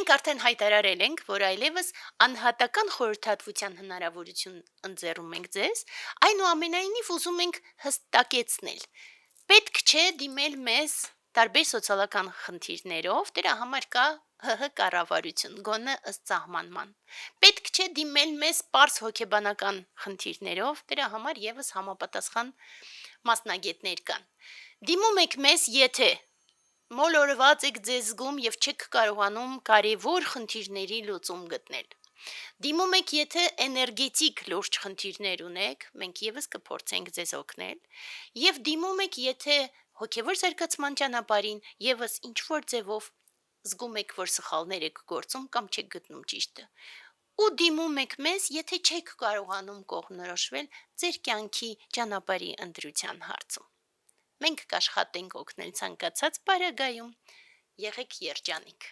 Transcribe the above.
Մենք արդեն հայտարարել ենք, որ այլևս անհատական խորհրդատվության հնարավորություն ընձեռում ենք ձեզ, այնուամենայնիվ ուզում ենք հստակեցնել. պետք չէ դիմել մեզ տարբեր սոցիալական խնդիրներով, դրա համար կա ՀՀ կառավարություն, գոնե ըստ սահմանման։ Պետք չէ դիմել մեզ պարզ հոգեբանական խնդիրներով, դրա համար եւս համապատասխան մասնագետներ կան։ Դիմում եք մեզ, եթե մոլորված եք ձեզ զգում եւ չեք կարողանում կարևոր խնդիրների լուծում գտնել։ Դիմում եք, եթե էներգետիկ լուրջ խնդիրներ ունեք, մենք եւս կփորձենք ձեզ օգնել, եւ դիմում եք, եթե հոգեվոր զարգացման ճանապարհին եւս ինչ որ ձևով զգում եք, որ սխալներ եք գործում կամ չեք գտնում ճիշտը։ Ու դիմում եք մեզ, եթե չեք կարողանում կողմնորոշվել ձեր կյանքի ճանապարհի ընտրության հարցում։ Մենք կաշխատենք օգնել ցանկացած պարագայում, եղեք երջանիկ։